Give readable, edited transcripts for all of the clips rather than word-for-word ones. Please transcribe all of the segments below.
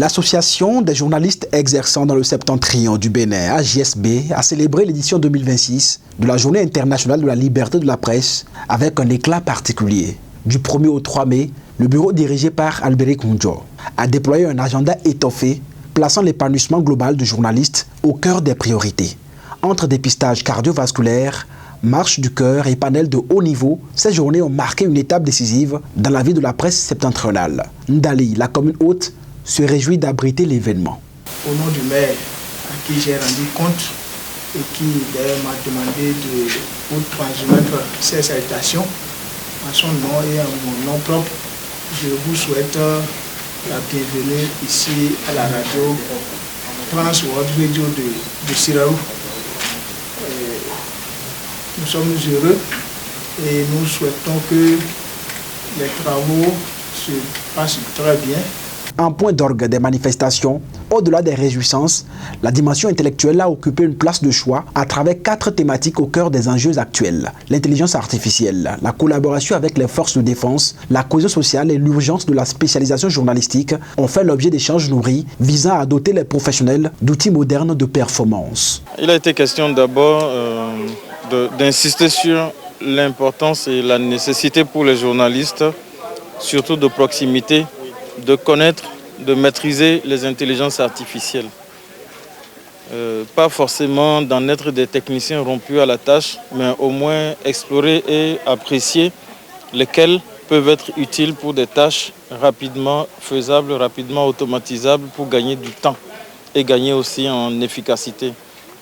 L'association des journalistes exerçant dans le septentrion du Bénin, AJSB, a célébré l'édition 2026 de la Journée internationale de la liberté de la presse avec un éclat particulier. Du 1er au 3 mai, le bureau dirigé par Albéric Moundjo a déployé un agenda étoffé plaçant l'épanouissement global du journaliste au cœur des priorités. Entre dépistage cardiovasculaire, marche du cœur et panel de haut niveau, ces journées ont marqué une étape décisive dans la vie de la presse septentrionale. Ndali, la commune haute, se réjouit d'abriter l'événement. Au nom du maire à qui j'ai rendu compte et qui d'ailleurs m'a demandé de vous transmettre ces salutations, en son nom et en mon nom propre, je vous souhaite la bienvenue ici à la radio Trans World Radio de Siraou. Nous sommes heureux et nous souhaitons que les travaux se passent très bien. En point d'orgue des manifestations, au-delà des réjouissances, la dimension intellectuelle a occupé une place de choix à travers 4 thématiques au cœur des enjeux actuels. L'intelligence artificielle, la collaboration avec les forces de défense, la cohésion sociale et l'urgence de la spécialisation journalistique ont fait l'objet d'échanges nourris visant à doter les professionnels d'outils modernes de performance. Il a été question d'abord d'insister sur l'importance et la nécessité pour les journalistes, surtout de proximité, de connaître, de maîtriser les intelligences artificielles. Pas forcément d'en être des techniciens rompus à la tâche, mais au moins explorer et apprécier lesquels peuvent être utiles pour des tâches rapidement faisables, rapidement automatisables pour gagner du temps et gagner aussi en efficacité.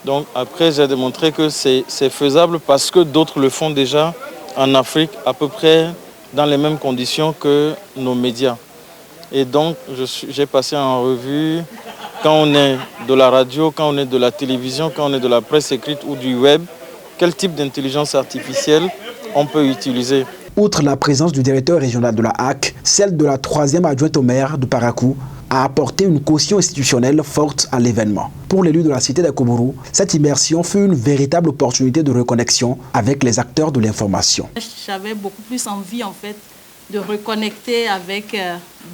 Donc après, j'ai démontré que c'est faisable parce que d'autres le font déjà en Afrique à peu près dans les mêmes conditions que nos médias. Et donc, j'ai passé en revue, quand on est de la radio, quand on est de la télévision, quand on est de la presse écrite ou du web, quel type d'intelligence artificielle on peut utiliser. Outre la présence du directeur régional de la HAC, celle de la 3e adjointe au maire de Parakou a apporté une caution institutionnelle forte à l'événement. Pour l'élu de la cité d'Akobourou, cette immersion fut une véritable opportunité de reconnexion avec les acteurs de l'information. J'avais beaucoup plus envie en fait de reconnecter avec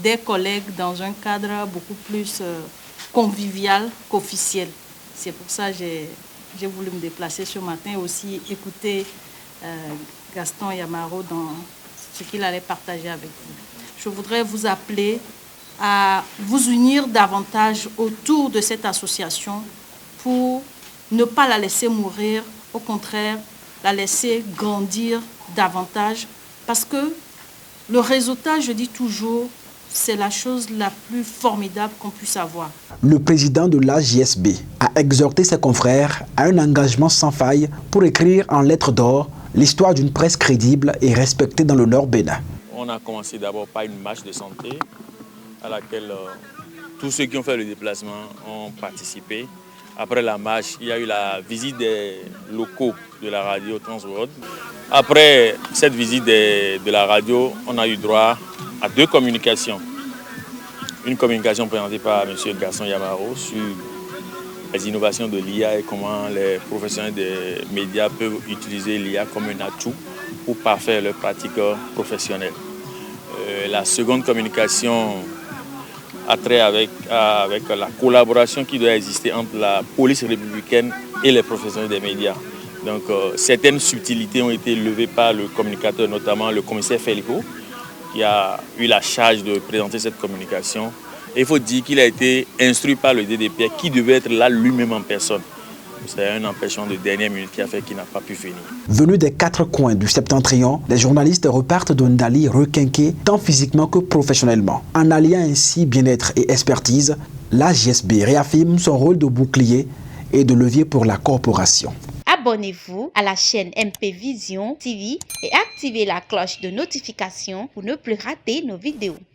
des collègues dans un cadre beaucoup plus convivial qu'officiel. C'est pour ça que j'ai voulu me déplacer ce matin et aussi écouter Gaston Yamaro dans ce qu'il allait partager avec vous. Je voudrais vous appeler à vous unir davantage autour de cette association pour ne pas la laisser mourir, au contraire, la laisser grandir davantage parce que le réseautage, je dis toujours, c'est la chose la plus formidable qu'on puisse avoir. Le président de l'AJSB a exhorté ses confrères à un engagement sans faille pour écrire en lettres d'or l'histoire d'une presse crédible et respectée dans le Nord Bénin. On a commencé d'abord par une marche de santé à laquelle tous ceux qui ont fait le déplacement ont participé. Après la marche, il y a eu la visite des locaux de la radio Trans World. Après cette visite de la radio, on a eu droit à 2 communications. Une communication présentée par M. Gaston Yamaro sur les innovations de l'IA et comment les professionnels des médias peuvent utiliser l'IA comme un atout pour parfaire leurs pratiques professionnelles. La seconde communication a trait avec la collaboration qui doit exister entre la police républicaine et les professionnels des médias. Donc certaines subtilités ont été levées par le communicateur, notamment le commissaire Felico, qui a eu la charge de présenter cette communication. Et il faut dire qu'il a été instruit par le DDP qui devait être là lui-même en personne. C'est un empêchement de dernière minute qui a fait qu'il n'a pas pu venir. Venus des 4 coins du septentrion, les journalistes repartent de Ndali requinqués tant physiquement que professionnellement. En alliant ainsi bien-être et expertise, l'AJSB réaffirme son rôle de bouclier et de levier pour la corporation. Abonnez-vous à la chaîne MP Vision TV et activez la cloche de notification pour ne plus rater nos vidéos.